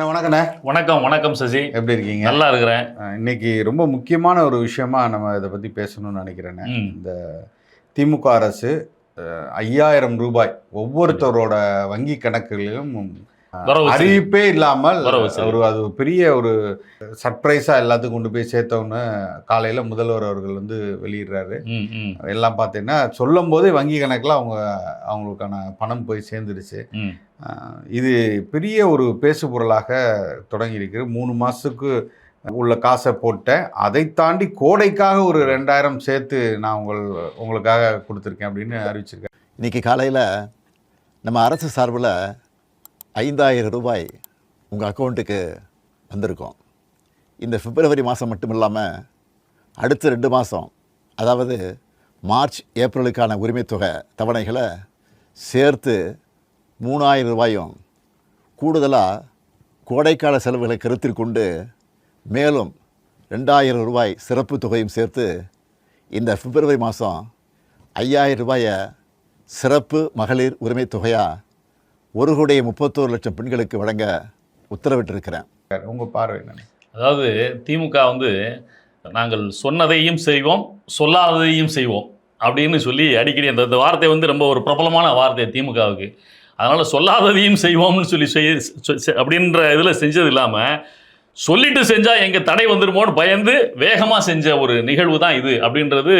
வணக்கண்ணே. வணக்கம் வணக்கம் சசி, எப்படி இருக்கீங்க? நல்லா இருக்கிறேன். இன்னைக்கு ரொம்ப முக்கியமான ஒரு விஷயமா நம்ம இதை பற்றி பேசணும்னு நினைக்கிறேன்னு. இந்த திமுக அரசு 5000 ரூபாய் ஒவ்வொருத்தரோட வங்கி கணக்குகளிலும் அறிவிப்பே இல்லாமல் அது பெரிய ஒரு சர்ப்ரைஸாக எல்லாத்துக்கும் கொண்டு போய் சேர்த்தோன்னு காலையில் முதல்வர் அவர்கள் வெளியிடுறாரு. எல்லாம் பார்த்தீங்கன்னா சொல்லும் போதே வங்கி கணக்கில் அவங்களுக்கான பணம் போய் சேர்ந்துடுச்சு. இது பெரிய ஒரு பேசு பொருளாக தொடங்கி இருக்கு. 3 மாதத்துக்கு உள்ள காசை போட்டேன், அதை தாண்டி கோடைக்காக ஒரு 2000 சேர்த்து நான் உங்களுக்காக கொடுத்துருக்கேன் அப்படின்னு அறிவிச்சிருக்கேன். இன்றைக்கி காலையில் நம்ம அரசு சார்பில் 5000 ரூபாய் உங்கள் அக்கௌண்ட்டுக்கு வந்திருக்கோம். இந்த பிப்ரவரி மாதம் மட்டும் இல்லாமல் அடுத்த 2 மாதம், அதாவது மார்ச் ஏப்ரலுக்கான உரிமைத்தொகை தவணைகளை சேர்த்து 3000 ரூபாயும் கூடுதலாக கோடைக்கால செலவுகளை கருத்தில் கொண்டு மேலும் 2000 ரூபாய் சிறப்பு தொகையும் சேர்த்து இந்த பிப்ரவரி மாதம் 5000 ரூபாயை சிறப்பு மகளிர் உரிமை தொகையாக 1,31 லட்சம் பெண்களுக்கு வழங்க உத்தரவிட்டிருக்கிறேன். உங்கள் பார்வை என்ன? அதாவது திமுக நாங்கள் சொன்னதையும் செய்வோம், சொல்லாததையும் செய்வோம் அப்படின்னு சொல்லி அடிக்கடி அந்த வார்த்தை ரொம்ப ஒரு பிரபலமான வார்த்தை திமுகவுக்கு. அதனால் சொல்லாததையும் செய்வோம்னு சொல்லி அப்படின்ற இதில் செஞ்சது இல்லாமல் சொல்லிட்டு செஞ்சால் எங்கள் தடை வந்துருமோன்னு பயந்து வேகமாக செஞ்ச ஒரு நிகழ்வு தான் இது அப்படின்றது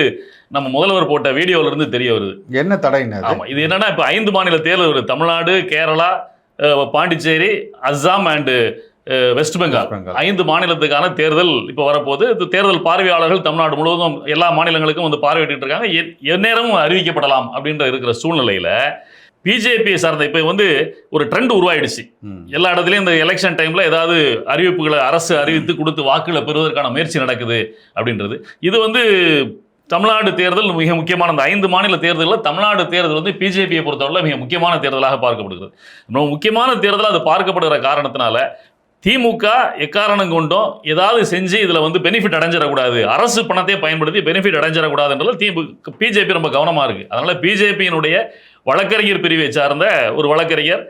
நம்ம முதல்வர் போட்ட வீடியோவிலேருந்து தெரிய வருது. என்ன தடைன்னு? ஆமாம், இது என்னென்னா இப்போ 5 மாநில தேர்தல் வருது. தமிழ்நாடு, கேரளா, பாண்டிச்சேரி, அஸ்ஸாம் அண்டு வெஸ்ட் பெங்கால் 5 மாநிலத்துக்கான தேர்தல் இப்போ வரப்போகுது. இது தேர்தல் பார்வையாளர்கள் தமிழ்நாடு முழுவதும் எல்லா மாநிலங்களுக்கும் பார்வையிட்டு இருக்காங்க. எந்நேரமும் அறிவிக்கப்படலாம் அப்படின்ற இருக்கிற சூழ்நிலையில் பிஜேபியை சார்ந்த இப்போ ஒரு ட்ரெண்ட் உருவாயிடுச்சு. எல்லா இடத்துலையும் இந்த எலெக்ஷன் டைமில் ஏதாவது அறிவிப்புகளை அரசு அறிவித்து கொடுத்து வாக்குகளை பெறுவதற்கான முயற்சி நடக்குது அப்படின்றது. இது தமிழ்நாடு தேர்தல் மிக முக்கியமான அந்த 5 மாநில தேர்தலில் தமிழ்நாடு தேர்தல் பிஜேபியை பொறுத்தவரை மிக முக்கியமான தேர்தலாக பார்க்கப்படுகிறது. முக்கியமான தேர்தலாக அது பார்க்கப்படுகிற காரணத்தினால திமுக எக்காரணம் கொண்டும் ஏதாவது செஞ்சு இதில் பெனிஃபிட் அடைஞ்சிடக்கூடாது, அரசு பணத்தை பயன்படுத்தி பெனிஃபிட் அடைஞ்சிடக்கூடாதுன்றது பிஜேபி ரொம்ப கவனமாக இருக்குது. அதனால் பிஜேபியினுடைய வழக்கறிஞர் பிரிவை சார்ந்த ஒரு வழக்கறிஞர்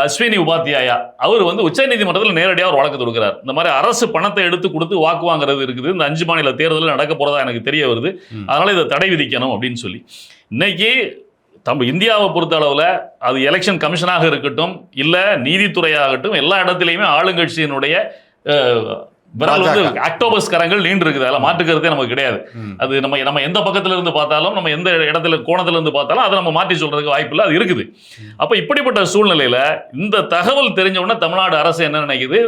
அஸ்வினி உபாத்யாயா அவர் உச்சநீதிமன்றத்தில் நேரடியாக ஒரு வழக்கு தொடுக்கிறார். இந்த மாதிரி அரசு பணத்தை எடுத்து கொடுத்து வாக்கு வாங்குறது இருக்குது, இந்த 5 மாநில தேர்தலில் நடக்க போகிறதா எனக்கு தெரிய வருது, அதனால் இதை தடை விதிக்கணும் அப்படின்னு சொல்லி. இன்னைக்கு இந்தியாவை பொறுத்த அளவில் அது எலெக்ஷன் கமிஷனாக இருக்கட்டும், இல்லை நீதித்துறையாகட்டும், எல்லா இடத்துலையுமே ஆளுங்கட்சியினுடைய அக்டோபஸ் கரங்கள் நீண்டு இருக்குது. அதில் மாற்றுக்கிறதே நமக்கு கிடையாது. அது நம்ம எந்த பக்கத்துல இருந்து பார்த்தாலும், நம்ம எந்த இடத்துல கோணத்துல இருந்து பார்த்தாலும் அதை நம்ம மாற்றி சொல்றதுக்கு வாய்ப்பு இல்லை, அது இருக்குது. அப்போ இப்படிப்பட்ட சூழ்நிலையில இந்த தகவல் தெரிஞ்ச உடனே தமிழ்நாடு அரசு என்ன நினைக்குது,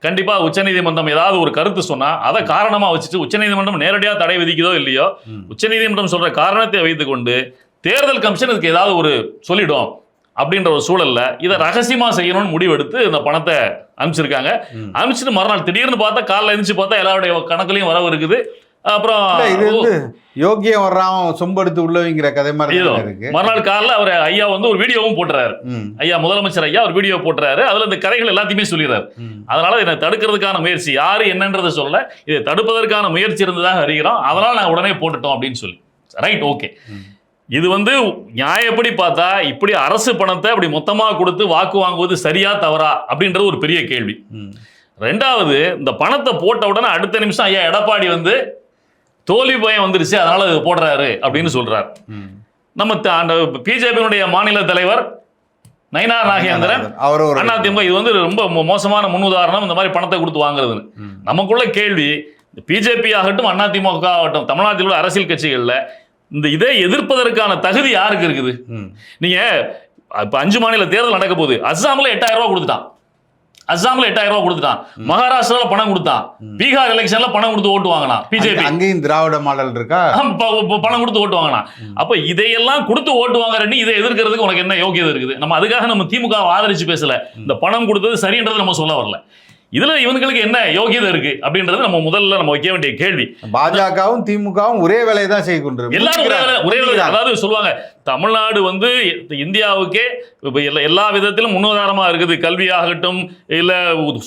கண்டிப்பா உச்சநீதிமன்றம் ஏதாவது ஒரு கருத்து சொன்னா அதை காரணமா வச்சுட்டு உச்சநீதிமன்றம் நேரடியாக தடை விதிக்குதோ இல்லையோ, உச்சநீதிமன்றம் சொல்ற காரணத்தை வைத்துக் கொண்டு தேர்தல் கமிஷன் இதுக்கு ஏதாவது ஒரு சொல்லிடும் அப்படின்ற ஒரு சூழல்ல இதை ரகசியமா செய்யணும்னு முடிவெடுத்து இந்த பணத்தை அனுப்பிச்சிருக்காங்க. அனுப்பிச்சிட்டு மறுநாள் திடீர்னு பார்த்தா காலைல எழுந்துச்சு பார்த்தா எல்லாருடைய கணக்குலையும் வரவு இருக்குது. அப்புறம் இது யோகியம் வர்றான் சொம்பெடுத்து உள்ளவங்கிற கதை மாதிரி இருக்கு. மறுநாள் காலைல அவர் ஐயா ஒரு வீடியோவும் போட்டுறாரு. ஐயா முதலமைச்சர் ஐயா ஒரு வீடியோ போட்டுறாரு. அதுல இந்த கதைகள் எல்லாத்தையுமே சொல்லிடுறாரு. அதனால இதை தடுக்கிறதுக்கான முயற்சி யாரு என்னன்றதை சொல்ல, இதை தடுப்பதற்கான முயற்சி இருந்ததாக அறிகிறோம், அதனால நான் உடனே போட்டுட்டோம் அப்படின்னு சொல்லி. Right, okay. இது நியாயப்படி பார்த்தா இப்படி அரசு பணத்தை அப்படி மொத்தமாக கொடுத்து வாக்கு வாங்குவது சரியா தவறா அப்படின்றது ஒரு பெரிய கேள்வி. ரெண்டாவது, இந்த பணத்தை போட்ட உடனே அடுத்த நிமிஷம் ஐயா எடப்பாடி தோல்வி பயம் வந்துருச்சு அதனால இது போடுறாரு அப்படின்னு சொல்றாரு. நம்ம அந்த பிஜேபியினுடைய மாநில தலைவர் நயினா நாகேந்திரன் அதிமுக இது ரொம்ப மோசமான முன்னுதாரணம், இந்த மாதிரி பணத்தை கொடுத்து வாங்குறது. நமக்குள்ள கேள்வி, பிஜேபி ஆகட்டும் அதிமுக ஆகட்டும் தமிழ்நாட்டில் உள்ள அரசியல் கட்சிகள்ல இதை எதிர்ப்பதற்கான தகுதி யாருக்கு இருக்குது? நீங்க இப்ப 5 மாநில தேர்தல் நடக்க போகுது. அஸ்ஸாம்ல 8000 ரூபாய் கொடுத்துட்டான், மகாராஷ்டிரால பணம் கொடுத்தான், பீகார் எலெக்ஷன்ல பணம் கொடுத்து ஓட்டு வாங்கினான் பிஜேபி. அங்கேயும் திராவிட மாடல் இருக்கா, பணம் கொடுத்து ஓட்டு வாங்கினான். அப்ப இதையெல்லாம் கொடுத்து ஓட்டு வாங்குறேன்னு இதை எதிர்க்கிறதுக்கு உனக்கு என்ன யோகியதை இருக்குது? நம்ம அதுக்காக நம்ம திமுக ஆதரிச்சு பேசல, இந்த பணம் கொடுத்தது சரின்றது நம்ம சொல்ல வரல. இதுல இவங்களுக்கு என்ன யோகியதை இருக்கு அப்படின்றது நம்ம முதல்ல நம்ம வைக்க வேண்டிய கேள்வி. பாஜகவும் திமுகவும் ஒரே வேலையை தான் செய்து கொண்டு எல்லாரும் ஒரே வேலை. அதாவது சொல்லுவாங்க தமிழ்நாடு இந்தியாவுக்கே எல்லா விதத்திலும் முன்னுதாரணமா இருக்குது, கல்வியாகட்டும் இல்ல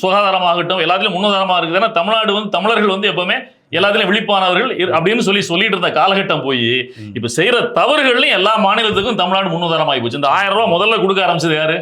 சுகாதாரமாகட்டும் எல்லாத்திலும் முன்னுதாரணமா இருக்குது. ஏன்னா தமிழ்நாடு தமிழர்கள் எப்பவுமே எல்லாத்திலும் விழிப்பானவர்கள் அப்படின்னு சொல்லிட்டு இருந்த காலகட்டம் போய் இப்ப செய்யற தவறுகள்லையும் எல்லா மாநிலத்துக்கும் தமிழ்நாடு முன்னுதாரணமாகி போச்சு. இந்த 1000 ரூபாய் முதல்ல கொடுக்க ஆரம்பிச்சது யாரு?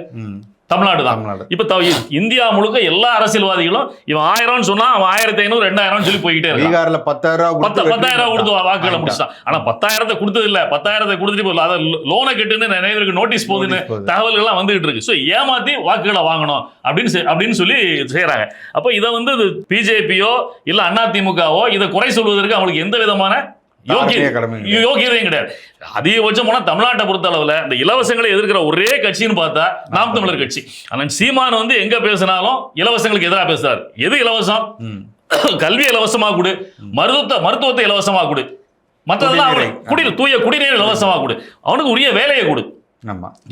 தமிழ்நாடு தான். இப்ப இந்தியா முழுக்க எல்லா அரசியல்வாதிகளும் இவன் 1000 சொன்னா அவன் 1500 2000 சொல்லி போய்கிட்டே இருக்கான். பீகார்ல 10000 கொடுத்து வாக்குகளை முடிச்சான். ஆனா 10000 கொடுத்தது இல்ல, 10000 கொடுத்துட்டு அதை லோனை கட்டுன்னு நிறைய பேருக்கு நோட்டீஸ் போகுதுன்னு தகவல்கள் எல்லாம் வந்துகிட்டு இருக்கு. சோ ஏமாத்தி வாக்குகளை வாங்கணும் அப்படின்னு சொல்லி செய்யறாங்க. அப்ப இதை வந்து பிஜேபியோ இல்ல அதிமுகவோ இதை குறை சொல்வதற்கு அவங்களுக்கு எந்த விதமான யோகியதையும் கிடையாது. அதிகபட்சம் போனா தமிழ்நாட்டை பொறுத்த அளவுல இந்த இலவசங்களை எதிர்க்கிற ஒரே கட்சின்னு பார்த்தா நாம் தமிழர் கட்சி. ஆனா சீமான் வந்து எங்க பேசினாலும் இலவசங்களுக்கு எதிராக பேசுறாரு. எது இலவசம்? கல்வி இலவசமா கொடு, மருத்துவத்தை இலவசமா கொடு, மற்றதெல்லாம் தூய குடிநீர் இலவசமா கொடு, அவனுக்கு உரிய வேலையை கொடு.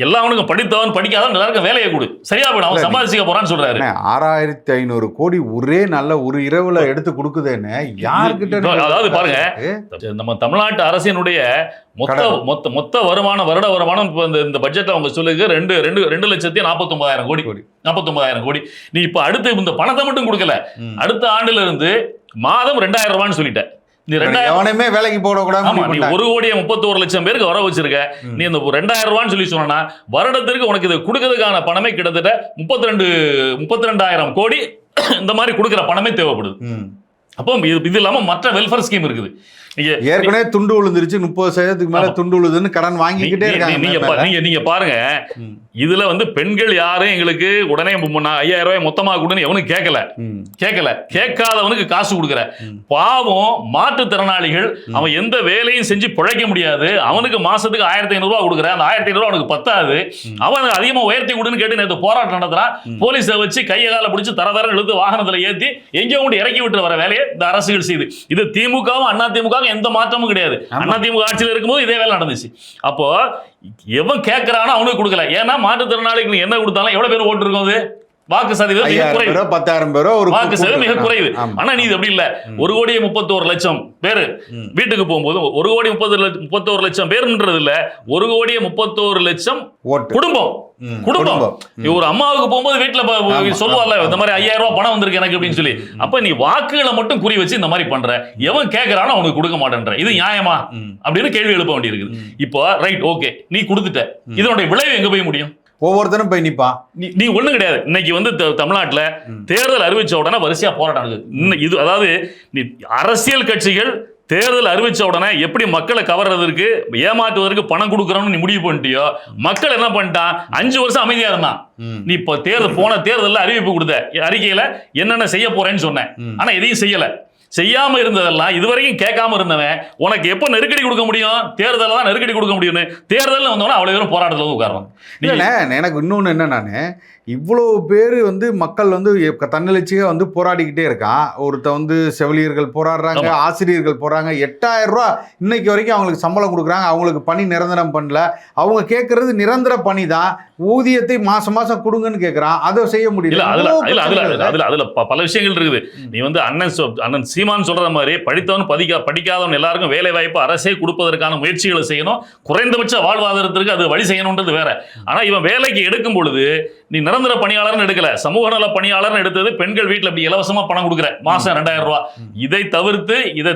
எல்லாம் அவனுக்கு படித்தவன் படிக்காதவன் எல்லாருக்கும் வேலையை கொடு, சரியா போயிடும், அவன் சம்பாதிக்க போறான்னு சொல்றாரு. 6500 கோடி ஒரே நல்ல ஒரு இரவுல எடுத்து கொடுக்குதுன்னு யாருக்கிட்ட? அதாவது பாருங்க, நம்ம தமிழ்நாட்டு அரசினுடைய மொத்த வருமானம், வருட வருமானம் இந்த பட்ஜெட் அவங்க சொல்லுங்க 2,49,000 கோடி. 49,000 கோடி. நீ இப்ப அடுத்து இந்த பணத்தை மட்டும் கொடுக்கல, அடுத்த ஆண்டுல இருந்து மாதம் 2000 ரூபான்னு சொல்லிட்ட. எவனுமே வேலைக்கு போடக்கூடாது. நீ 1,31,00,000 பேருக்கு வர வச்சிருக்க. நீ இந்த 2000 ரூபான்னு சொல்லி சொன்னா வருடத்திற்கு உனக்கு இது கொடுக்கறதுக்கான பணமே கிட்டத்தட்ட 32,000 கோடி இந்த மாதிரி கொடுக்கிற பணமே தேவைப்படுது. அப்போ இது இல்லாம மற்ற வெல்ஃபேர் ஸ்கீம் இருக்குது. ஏற்கனவே துண்டு விழுந்துருச்சு, 30% மேல துண்டு விழுதுன்னு கடன் வாங்கிக்கிட்டே இருக்காங்க. நீங்க பாருங்க, இதுல வந்து பெண்கள் யாரும் எங்களுக்கு உடனே 5000 ரூபாய் மொத்தமா கொடுன்னு எவனும் கேட்காதவனுக்கு காசு கொடுக்குற. பாவம் மாற்றுத்திறனாளிகள், அவன் எந்த வேலையும் செஞ்சு பிழைக்க முடியாது, அவனுக்கு மாசத்துக்கு 1500 ரூபாய் கொடுக்குற. அந்த 1500 ரூபாய் அவனுக்கு பத்தாது, அவன் அதிகமா உயர்த்தி கொடுன்னு கேட்டு நேற்று போராட்டம் நடத்துறான். போலீஸை வச்சு கையை கால பிடிச்சி தர இழுத்து வாகனத்துல ஏற்றி எங்கேயோ கொண்டு இறக்கி விட்டு வர வேலையை இந்த அரசுகள் செய்யுது. இது திமுகவும் அதிமுக எந்த மாற்றமும் கிடையாது. அதிமுக ஆட்சியில் இருக்கும்போது இதே வேலை நடந்துச்சு. அப்போ எவன் கேட்கிறானோ அவனுக்கு கொடுக்கல. ஏன்னா மாற்றுத்திறனாளிகள் என்ன கொடுத்தாலும் எவ்வளவு பேர் ஓட்டு இருக்கும், அது வாக்கு சதவீதம் மிக குறைவு, 10,000 பேரோ வாக்கு சதவீதம் மிக குறைவு. ஆனா நீ இது அப்படி இல்ல, 1,31,00,000 பேரு வீட்டுக்கு போகும்போது 1,31,00,000 பேருன்றது இல்ல, 1,31,00,000 குடும்பம். ஒரு அம்மாவுக்கு போகும்போது வீட்டுல சொல்லுவார்ல, இந்த மாதிரி 5000 ரூபாய் பணம் வந்திருக்கு எனக்கு அப்படின்னு சொல்லி. அப்ப நீ வாக்குகளை மட்டும் குறி வச்சு இந்த மாதிரி பண்ற, எவன் கேட்கறானோ அவனுக்கு கொடுக்க மாட்டேன்ற, இது நியாயமா அப்படின்னு கேள்வி எழுப்ப வேண்டியிருக்குது. இப்போ ரைட், ஓகே, நீ கொடுத்துட்ட, இதனுடைய விளைவு எங்க போய் முடியும்? ஒவ்வொருத்தரும் போய் நிப்பா. நீ ஒண்ணு கிடையாது. இன்னைக்கு வந்து தமிழ்நாட்டுல தேர்தல் அறிவிச்ச உடனே வரிசையா போராட்டம் நடக்குது. இது அதாவது நீ அரசியல் கட்சிகள் தேர்தல் அறிவிச்ச உடனே எப்படி மக்களை கவர்றதுக்கு ஏமாற்றுவதற்கு பணம் கொடுக்கறோம்னு நீ முடிவு பண்ணிட்டியோ, மக்கள் என்ன பண்ணிட்டான், 5 வருஷம் அமைதியா இருந்தான். நீ இப்ப போன தேர்தலில் அறிவிப்பு கொடுத்த அறிக்கையில என்னென்ன செய்ய போறேன்னு சொன்னேன், ஆனா எதையும் செய்யாம இருந்ததெல்லாம் இதுவரைக்கும் கேட்காம இருந்தவன் உனக்கு எப்ப நெருக்கடி கொடுக்க முடியும்? தேர்தல் தான் நெருக்கடி கொடுக்க முடியும். தேர்தல் வந்தோன்னா அவ்வளவு பேரும் போராட்டத்தில் உட்காருவாங்க. எனக்கு இன்னொன்னு என்ன, நானு இவ்வளவு பேர் வந்து மக்கள் வந்து தன்னெழுச்சியா வந்து போராடிக்கிட்டே இருக்கான். ஒருத்த வந்து செவிலியர்கள் போராடுறாங்க, ஆசிரியர்கள் போறாங்க, 8000 ரூபாய் இன்னைக்கு வரைக்கும் அவங்களுக்கு சம்பளம் கொடுக்குறாங்க. அவங்களுக்கு பணி நிரந்தரம் பண்ணல. அவங்க கேட்கறது நிரந்தர பணி தான், ஊதியத்தை மாசம் கொடுங்கன்னு கேட்கறான். அதை செய்ய முடியல. அதுல பல விஷயங்கள் இருக்குது. நீ வந்து அண்ணன் சீமான் சொல்ற மாதிரி படித்தவன் படிக்காதவன் எல்லாருக்கும் வேலை வாய்ப்பு அரசே கொடுப்பதற்கான முயற்சிகளை செய்யணும், குறைந்தபட்ச வாழ்வாதாரத்திற்கு அது வழி செய்யணும்ன்றது வேற. ஆனா இவன் வேலைக்கு எடுக்கும் பொழுது நீ நிரந்தர பணியாளர்னு எடுக்கல, சமூக நல பணியாளர்னு எடுத்தது. பெண்கள் வீட்டில் அப்படி இலவசமா பணம் கொடுக்குற, மாசம் 2000 ரூபாய். இதை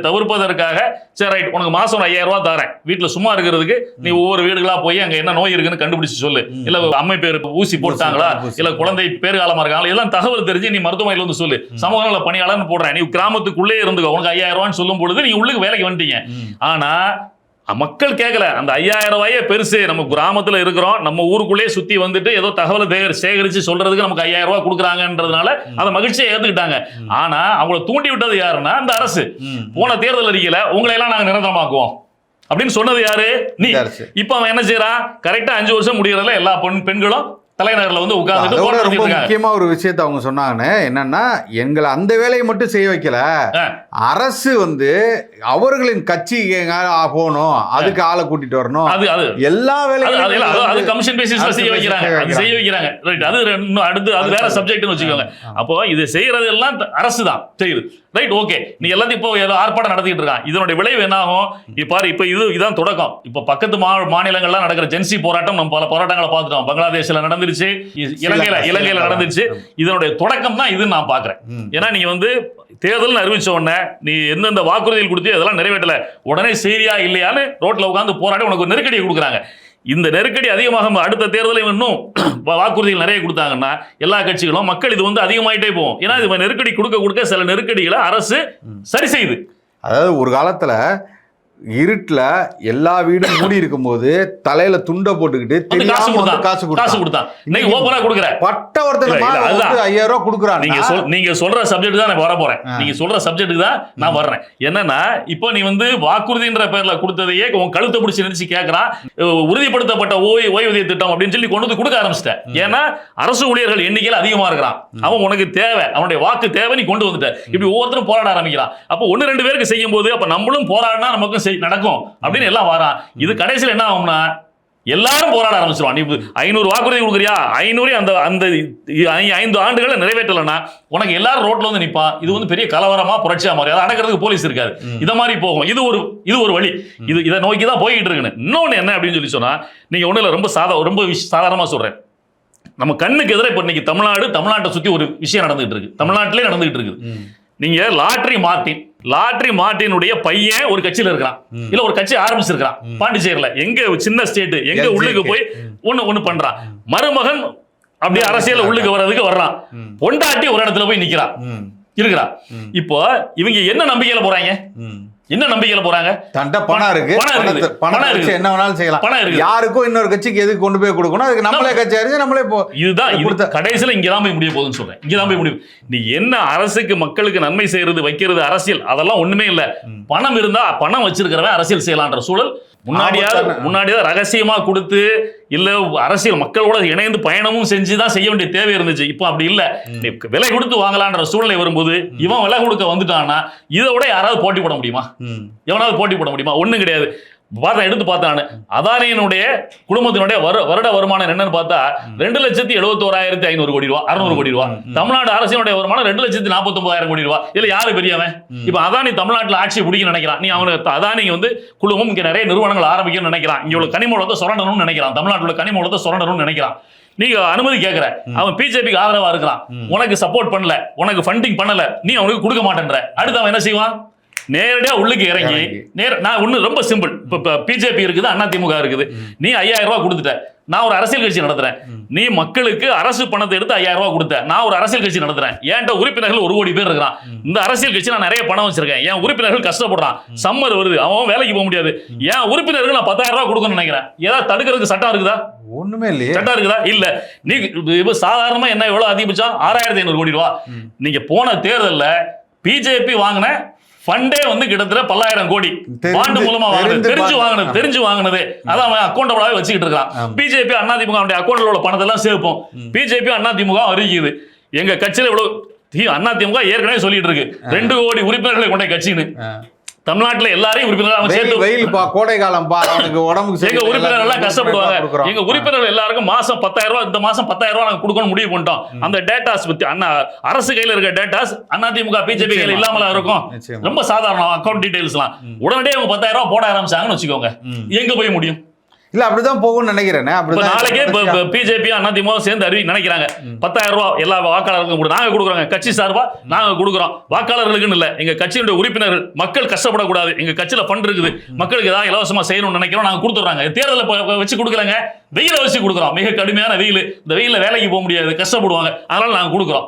தவிர்ப்பதற்காக சரி ரைட், உனக்கு மாசம் 5000 ரூபாய் தரேன், வீட்டுல சும்மா இருக்கிறதுக்கு நீ ஒவ்வொரு வீடுகளா போய் அங்க என்ன நோய் இருக்குன்னு கண்டுபிடிச்சு சொல்லு, இல்ல அம்மை பேருக்கு ஊசி போட்டாங்களா, இல்ல குழந்தை பேரு காலமா இருக்காங்களா, எல்லாம் தகவல் தெரிஞ்சு நீ மருத்துவமனையில வந்து சொல்லு. சமூக நல பணியாளர்னு போடுறேன், நீ கிராமத்துக்குள்ளே இருந்துக்கோ, உனக்கு 5000 ரூபான்னு சொல்லும் பொழுது நீ உள்ளுக்கு வேலைக்கு வந்துட்டீங்க. ஆனா மக்கள் கேட்கல. அந்த 5000 ரூபாயே பெருசு, நம்ம கிராமத்துல இருக்கிறோம், நம்ம ஊருக்குள்ளே சுத்தி வந்துட்டு ஏதோ தகவலை சேகரிச்சு சொல்றதுக்கு நமக்கு 5000 ரூபாய் கொடுக்குறாங்கன்றதுனால அதை மகிழ்ச்சியை ஏத்துக்கிட்டாங்க. ஆனா அவங்கள தூண்டி விட்டது யாருன்னா அந்த அரசு. போன தேர்தல் அறிக்கையில உங்களை எல்லாம் நாங்க நிரந்தரமாக்குவோம் அப்படின்னு சொன்னது யாரு? நீ. இப்ப அவன் என்ன செய்யறான்? கரெக்டா 5 வருஷம் முடியறதுல எல்லா பெண்களும் தலைநகர்ல வந்து உட்கார்ந்துட்டு ரொம்ப முக்கியமா ஒரு விஷயத்தை அவங்க சொன்னாங்க. என்னன்னா, எங்களை அந்த வேலையை மட்டும் செய்ய வைக்கல, அரசு வந்து அவர்களின் கட்சி போகணும், அதுக்கு ஆளை கூட்டிட்டு வரணும், எல்லா வேலையும் கமிஷன் பேசிஸ்ல செய்ய வைக்கிறாங்க. ரைட், அது அடுத்து அது வேற சப்ஜெக்ட்னு வச்சுக்கோங்க. அப்போ இது செய்யறது எல்லாம் அரசு தான் செய்யுது. ரைட், ஓகே, நீ எல்லாத்தையும் இப்போ ஆர்ப்பாட்டம் நடத்திட்டு இருக்கான். இதனுடைய விளைவு என்ன ஆகும்? பாரு, இப்ப இதான் தொடக்கம். இப்ப பக்கத்து மாநிலங்கள்லாம் நடக்கிற ஜென்சி போராட்டம் நம்ம பல போராட்டங்களை பார்த்துட்டோம். பங்களாதேஷ்ல நடந்துருச்சு, இலங்கையில நடந்துருச்சு. இதனுடைய தொடக்கம் தான் இதுன்னு நான் பாக்குறேன். ஏன்னா நீங்க வந்து தேர்தல் அறிவிச்ச உடனே நீ எந்தெந்த வாக்குறுதிகள் கொடுத்து அதெல்லாம் நிறைவேற்றல, உடனே சரியா இல்லையான்னு ரோட்ல உட்காந்து போராடி உனக்கு ஒரு நெருக்கடியை கொடுக்குறாங்க. இந்த நெருக்கடி அதிகமாக அடுத்த தேர்தலில் இன்னும் வாக்குறுதிகள் நிறைய கொடுத்தாங்கன்னா எல்லா கட்சிகளும் மக்கள் இது வந்து அதிகமாயிட்டே போகும். ஏன்னா இது நெருக்கடி கொடுக்க சில நெருக்கடிகளை அரசு சரி செய்யுது. அதாவது ஒரு காலத்துல இருட்டுல எல்லா வீடும் மூடி இருக்கும்போது தலையில துண்டை போட்டுக்கிட்டு காசு கொடுத்தான். இன்னைக்கு ஓபனா கொடுக்குற பட்ட ஒருத்தர் 5000 ரூபாய் கொடுக்குறான். நீங்க சொல்ற சப்ஜெக்ட் தான் நான் வர போறேன். நீங்க சொல்ற சப்ஜெக்ட் தான் நான் வர்றேன். என்னன்னா இப்போ நீ வந்து வாக்குறுதின்ற பேர்ல கொடுத்ததையே உன் கழுத்தை பிடிச்சி நினைச்சு கேட்கறான். உறுதிப்படுத்தப்பட்ட ஓய்வூதிய திட்டம் அப்படின்னு சொல்லி கொண்டு வந்து கொடுக்க ஆரம்பிச்சிட்டேன். ஏன்னா அரசு ஊழியர்கள் எண்ணிக்கையில் அதிகமா இருக்கிறான். அவன் உனக்கு தேவை, அவனுடைய வாக்கு தேவை, நீ கொண்டு வந்துட்ட. இப்படி ஒவ்வொருத்தரும் போராட ஆரம்பிக்கிறான். அப்போ 1-2 பேருக்கு செய்யும் போது அப்ப நம்மளும் போராடினா நமக்கும் நடக்கும் அப்படின்னு எல்லாம் வரான். இது கடைசியில் என்ன ஆகும்னா எல்லாரும் போராட ஆரம்பிச்சிருவான். நீ 500 வாக்குறுதி கொடுக்குறியா, 500 அந்த 5 ஆண்டுகளை நிறைவேற்றலன்னா உனக்கு எல்லாரும் ரோட்ல வந்து நிப்பான். இது வந்து பெரிய கலவரமா புரட்சியா மாறி அதை அடக்கிறதுக்கு போலீஸ் இருக்காது. இத மாதிரி போகும். இது ஒரு வழி. இதை நோக்கி தான் போய்கிட்டு இருக்குன்னு. இன்னொன்னு என்ன அப்படின்னு சொல்லி சொன்னா, நீங்க ஒண்ணு இல்ல, ரொம்ப சாதாரணமா சொல்றேன். நம்ம கண்ணுக்கு எதிராக இப்ப இன்னைக்கு தமிழ்நாட்டை சுத்தி ஒரு விஷயம் நடந்துகிட்டு இருக்கு. தமிழ்நாட்டிலே நடந்துகிட்டு இருக்குது. நீங்க லாட்ரி மார்ட்டினுடைய பையன் ஒரு கட்சியில இருக்கான், இல்ல ஒரு கட்சி ஆரம்பிச்சிருக்கான் பாண்டிச்சேரியில. எங்க சின்ன ஸ்டேட், எங்க உள்ளுக்கு போய் ஒண்ணு பண்றான். மருமகன் அப்படியே அரசியல் உள்ளுக்கு வர்றதுக்கு வர்றான். பொண்டாட்டி ஒரு இடத்துல போய் இருக்கிறா. இப்போ இவங்க என்ன நம்பிக்கையில போறாங்க? தண்ட பணம் இருக்கு, என்ன வேணாலும் செய்யலாம். பணம் இருக்கு, யாருக்கும் இன்னொரு கட்சிக்கு எதுக்கு கொண்டு போய் கொடுக்கணும், அதுக்கு நம்மளே கட்சி அறிஞ்சு நம்மளே இதுதான் கடைசியில இங்கதான் போய் முடிய போகுதுன்னு சொல்றேன். இங்கதான் போய் முடியும். நீ என்ன அரசுக்கு மக்களுக்கு நன்மை செய்யறது, வைக்கிறது, அரசியல் அதெல்லாம் ஒண்ணுமே இல்ல. பணம் இருந்தா பணம் வச்சிருக்கிறவன் அரசியல் செய்யலான்ற சூழல் முன்னாடியாவது ரகசியமா கொடுத்து இல்ல அரசியல் மக்களோட இணைந்து பயணமும் செஞ்சுதான் செய்ய வேண்டிய தேவை இருந்துச்சு. இப்போ அப்படி இல்ல. விலை கொடுத்து வாங்கலான்ற சூழ்நிலை வரும்போது இவன் விலை கொடுக்க வந்துட்டான்னா இதை விட யாராவது போட்டி போட முடியுமா? எவனாவது போட்டி போட முடியுமா? ஒண்ணும் கிடையாது. எடுத்து பார்த்தானு அதானியினுடைய குடும்பத்தினுடைய வருட வருமானம் என்னன்னு பார்த்தா 2,71,500 கோடி ரூபாய், 600 கோடி ரூபாய். தமிழ்நாடு அரசினுடைய வருமானம் 2,49,000 கோடி ரூபாய். இதுல யாரு பெரியவன்? இப்ப அதானி தமிழ்நாட்டில் ஆட்சி பிடிக்க நினைக்கிறான். நீ அவனுக்கு அதானி வந்து குழுமம் இங்க நிறைய நிறுவனங்கள் ஆரம்பிக்கணும்னு நினைக்கிறான். இங்க உள்ள கனிமூலத்தை சுரண்டணும்னு நினைக்கிறான். தமிழ்நாட்டில் கனிமூலத்தை சுரண்டணும்னு நினைக்கிறான். நீங்க அனுமதி கேட்கிற, அவன் பிஜேபிக்கு ஆதரவா இருக்கிறான், உனக்கு சப்போர்ட் பண்ணல, உனக்கு ஃபண்டிங் பண்ணல, நீ அவனுக்கு கொடுக்க மாட்டேன்ற. அடுத்து அவன் என்ன செய்வான்? நேரடியா உள்ளுக்கு இறங்கி நான் ஒண்ணு ரொம்ப சிம்பிள். இப்ப பிஜேபி இருக்குது, அதிமுக இருக்குது. நீ 5000 ரூபாய் கொடுத்துட்ட, நான் ஒரு அரசியல் கட்சி நடத்துறேன். நீ மக்களுக்கு அரசு பணத்தை எடுத்து 5000 ரூபாய் கொடுத்த, நான் ஒரு அரசியல் கட்சி நடத்துறேன். என்கிட்ட உறுப்பினர்கள் 1 கோடி பேர் இருக்கிறான். இந்த அரசியல் கட்சி நான் நிறைய பணம் வச்சிருக்கேன். என் உறுப்பினர்கள் கஷ்டப்படுறான், சம்மர் வருது, அவன் வேலைக்கு போக முடியாது. என் உறுப்பினர்கள் நான் 10,000 ரூபாய் கொடுக்கணும்னு நினைக்கிறேன். ஏதாவது தடுக்கிறதுக்கு சட்டம் இருக்குதா? ஒண்ணுமே இல்லையே. சட்டம் இருக்குதா? இல்ல. நீ சாதாரணமா என்ன எவ்வளவு அதிகபட்சம் 6,500 கோடி ரூபாய். நீங்க போன தேர்தல்ல பிஜேபி வாங்கின ஃபண்டே வந்து கிட்டத்தட்ட 10,000 கோடி பாண்டு மூலமா வாங்கினது, தெரிஞ்சு வாங்கினது. அதான் அவன் அக்கௌண்டபிளாவே வச்சுக்கிட்டு இருக்கான். பிஜேபி அதிமுக அக்கௌண்ட்ல உள்ள பணத்தை எல்லாம் சேர்ப்போம். பிஜேபி அதிமுக அறிவிக்குது எங்க கட்சியில இவ்வளவு. அதிமுக ஏற்கனவே சொல்லிட்டு இருக்கு 2 கோடி உறுப்பினர்களை கொண்ட கட்சின்னு. தமிழ்நாட்டில் எல்லாரையும் உறுப்பினர் கோடை காலம் உடம்புக்கு எங்க உறுப்பினர் எல்லாம் கஷ்டப்படுவாங்க. எங்க உறுப்பினர்கள் எல்லாருக்கும் மாசம் 10,000 ரூபாய், இந்த மாசம் 10,000 ரூபாய் நாங்க கொடுக்கணும் முடிவு பண்ணிட்டோம். அந்த டேட்டாஸ் பத்தி அரசு கையில இருக்க டேட்டாஸ் அதிமுக பிஜேபி கையில இல்லாமல இருக்கும். ரொம்ப சாதாரணம் அக்கௌண்ட் டீடைல்ஸ் எல்லாம் உடனடியே அவங்க 10,000 ரூபாய் போட ஆரம்பிச்சாங்கன்னு வச்சுக்கோங்க. எங்க போய் முடியும்? இல்ல அப்படிதான் போகும்னு நினைக்கிறேன். நாளைக்கே பிஜேபி அதிமுக சேர்ந்து நினைக்கிறாங்க 10,000 ரூபாய் எல்லா வாக்காளர்களுக்கும் நாங்க கொடுக்குறோங்க, கட்சி சார்பா நாங்க கொடுக்குறோம். வாக்காளர்களுக்குன்னு இல்ல, எங்க கட்சியினுடைய உறுப்பினர்கள் மக்கள் கஷ்டப்படக்கூடாது, எங்க கட்சியில ஃபண்ட் இருக்குது, மக்களுக்கு ஏதாவது இலவசமா செய்யணும்னு நினைக்கிறோம், நாங்க கொடுத்துறாங்க. தேர்தலை வச்சு கொடுக்குறாங்க, வெயில வச்சு கொடுக்குறோம். மிக கடுமையான வெயில், இந்த வெயில வேலைக்கு போக முடியாது, கஷ்டப்படுவாங்க, அதனால நாங்க கொடுக்குறோம்.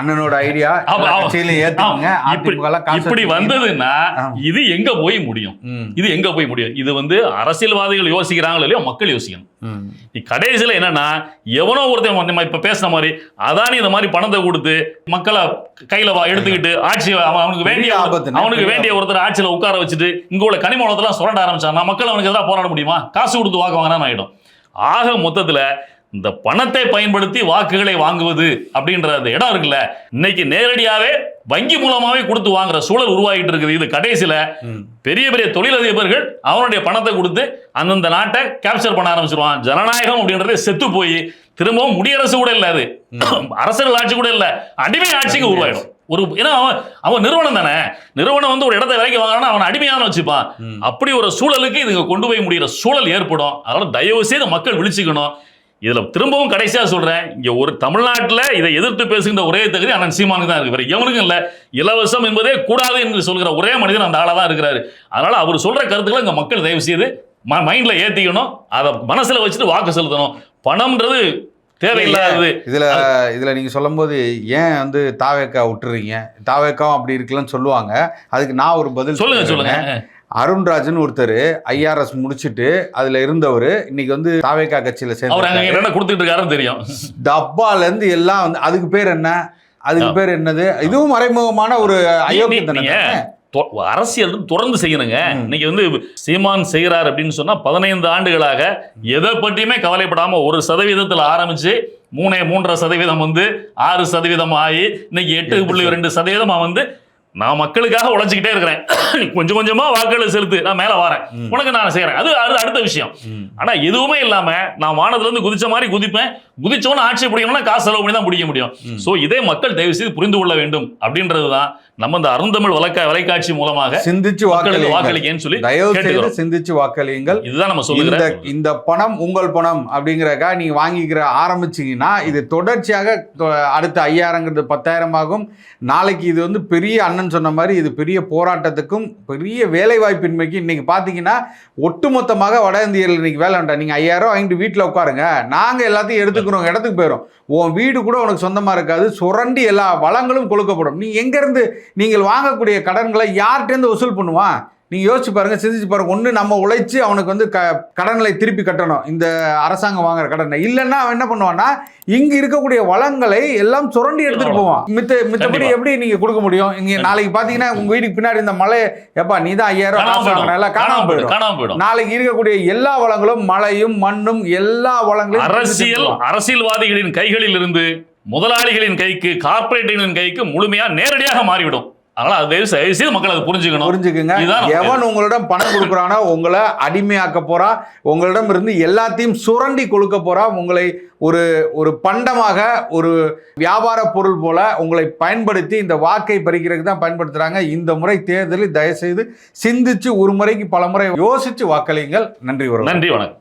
அண்ணனோட ஐடியா இப்படி வந்ததுன்னா இது எங்க போய் முடியும்? இது வந்து அரசியல்வாதிகள் யோசிக்கிறாங்களோ இல்லையோ, மக்கள் யோசிக்கணும். கடைசியில என்னன்னா எவனோ ஒருத்தன் இப்ப பேசுற மாதிரி அதானி இந்த மாதிரி பணத்தை கொடுத்து மக்களை கையில எடுத்துக்கிட்டு ஆட்சி அவனுக்கு வேண்டிய ஒருத்தர் ஆட்சியில உட்கார வச்சுட்டு இங்க உள்ள கனிமூலத்தெல்லாம் சுரண்ட ஆரம்பிச்சான். மக்கள் அவனுக்கு எதாவது போராட முடியுமா? காசு கொடுத்து வாக்கு வாங்கினான்னு ஆயிடும். ஆக மொத்தத்துல இந்த பணத்தை பயன்படுத்தி வாக்குகளை வாங்குவது அப்படின்ற அந்த இடம் இருக்குல்ல, இன்னைக்கு நேரடியாவே வங்கி மூலமாவே கொடுத்து வாங்குற சூழல் உருவாகிட்டு இருக்குது. இது கடைசியில பெரிய பெரிய தொழிலதிபர்கள் அவனுடைய பணத்தை கொடுத்து அந்தந்த நாட்டை கேப்சர் பண்ண ஆரம்பிச்சிருவான். ஜனநாயகம் அப்படின்றதே செத்து போய் திரும்பவும் முடியரசு கூட இல்ல, அது அரசியல் ஆட்சி கூட இல்ல, அடிமை ஆட்சிக்கு உருவாயிடும். ஏன்னா அவன் நிறுவனம் தானே, நிறுவனம் வந்து ஒரு இடத்தை விலைக்கு வாங்கினா அவன் அடிமையான வச்சுப்பான். அப்படி ஒரு சூழலுக்கு இதுங்க கொண்டு போய் முடிகிற சூழல் ஏற்படும். அதனால தயவு செய்து மக்கள் விழிச்சுக்கணும். இதுல திரும்பவும் கடைசியா சொல்றேன், இங்க ஒரு தமிழ்நாட்டில் இதை எதிர்த்து பேசுகின்ற ஒரே தகுதி அண்ணன் சீமானுக்கு தான் இருக்கு, வேற எவனுக்கும் இல்ல. இலவசம் என்பதே கூடாது என்று சொல்கிற ஒரே மனிதன் அந்த ஆளா தான் இருக்கிறாரு. அதனால அவர் சொல்ற கருத்துக்களை இங்க மக்கள் தயவு செய்து மைண்ட்ல ஏத்திக்கணும், அதை மனசுல வச்சுட்டு வாக்கு செலுத்தணும். பணம்ன்றது தேவையில்லாதது. இதுல நீங்க சொல்லும்போது ஏன் வந்து தாவேக்கா விட்டுறீங்க, தாவேக்காவும் அப்படி இருக்குல்லன்னு சொல்லுவாங்க. அதுக்கு நான் ஒரு பதில் சொல்லுங்க. அருண்ராஜன் ஒருத்தர் ஐஆர்எஸ் முடிச்சுட்டு அதுல இருந்தவர் இன்னைக்கு வந்து தாவேக்கா கட்சியில சேர்ந்து என்ன கொடுத்துட்டு இருக்காருன்னு தெரியும். டப்பால இருந்து எல்லாம் வந்து அதுக்கு பேர் என்ன, அதுக்கு பேர் என்னது, இதுவும் மறைமுகமான ஒரு அயோக்கியத்தனம். அரசியல் தொடர்ந்து செய்யணுங்க. இன்னைக்கு வந்து சீமான் செய்கிறார் அப்படின்னு சொன்னா 15 ஆண்டுகளாக எதை பற்றியுமே கவலைப்படாம 1% ஆரம்பிச்சு 3.5% வந்து 6% ஆகி இன்னைக்கு 8.2% வந்து நான் மக்களுக்காக உழைச்சிக்கிட்டே இருக்கிறேன். கொஞ்சம் கொஞ்சமா வாக்குகளை செலுத்து, நான் மேல வரேன், உனக்கு நான் செய்யறேன், அது அடுத்த விஷயம். ஆனா எதுவுமே இல்லாம நான் வானத்துல இருந்து குதிச்ச மாதிரி குதிப்பேன், குதிச்சவன ஆட்சி பிடிக்கணும்னா காசு செலவு பண்ணி தான் பிடிக்க முடியும். சோ இதே மக்கள் தயவு செய்து புரிந்து கொள்ள வேண்டும் அப்படின்றதுதான் நம்ம இந்த அருந்தமிழ் வலைக்காட்சி மூலமாக சிந்திச்சு வாக்களிக்கன்னு சொல்லி சிந்திச்சு வாக்களியுங்கள். இதுதான் நம்ம சொல்லுகிறோம். இந்த பணம் உங்கள் பணம் அப்படிங்கிறக்கா நீங்க வாங்கிக்கிற ஆரம்பிச்சீங்கன்னா இது தொடர்ச்சியாக அடுத்த 5000ங்கிறது 10,000 ஆகும். நாளைக்கு இது வந்து பெரிய அண்ணன் சொன்ன மாதிரி இது பெரிய போராட்டத்துக்கும் பெரிய வேலை வாய்ப்பின்மைக்கு இன்னைக்கு பாத்தீங்கன்னா ஒட்டுமொத்தமாக வட இந்தியர்கள் இன்னைக்கு வேலை வேண்டாம், நீங்க 5000 வாங்கிட்டு வீட்டுல உட்காருங்க, நாங்க எல்லாத்தையும் எடுத்துக்கிறோம், இடத்துக்கு போயிடும், உன் வீடு கூட உனக்கு சொந்தமா இருக்காது, சுரண்டி எல்லா வளங்களும் கொழுக்கப்படும். நீங்க எங்க இருந்து நீங்கள் வாங்கக்கூடிய கடன்களை யார்கிட்டேருந்து வசூல் பண்ணுவான்? நீங்க யோசிச்சு பாருங்க, சிந்திச்சு பாருங்க. ஒண்ணு நம்ம உழைச்சு அவனுக்கு வந்து கடன்களை திருப்பி கட்டணும், இந்த அரசாங்கம் வாங்குற கடனை. இல்லைன்னா அவன் என்ன பண்ணுவான்னா இங்க இருக்கக்கூடிய வளங்களை எல்லாம் சுரண்டி எடுத்துட்டு போவான். மித்தபடி எப்படி நீங்க கொடுக்க முடியும்? இங்க நாளைக்கு பாத்தீங்கன்னா உங்க வீட்டுக்கு பின்னாடி இந்த மலை எப்பா நீ தான் 5000 எல்லாம் காணாம போயிடும். நாளைக்கு இருக்கக்கூடிய எல்லா வளங்களும் மழையும் மண்ணும் எல்லா வளங்களும் அரசியல்வாதிகளின் கைகளில் இருந்து முதலாளிகளின் கைக்கு, கார்பரேட்டுகளின் கைக்கு முழுமையா நேரடியாக மாறிவிடும். மக்கள் அதை புரிஞ்சுக்குங்க. எவன் உங்களிடம் பணம் கொடுக்குறானோ உங்களை அடிமையாக்க போறான், உங்களிடம் இருந்து எல்லாத்தையும் சுரண்டி கொடுக்க போறான், உங்களை ஒரு பண்டமாக ஒரு வியாபார பொருள் போல உங்களை பயன்படுத்தி இந்த வாக்கை பறிக்கிறதுக்கு தான் பயன்படுத்துறாங்க. இந்த முறை தேர்தலில் தயவுசெய்து சிந்திச்சு ஒரு முறைக்கு பல முறை யோசிச்சு வாக்களியுங்கள். நன்றி வணக்கம்.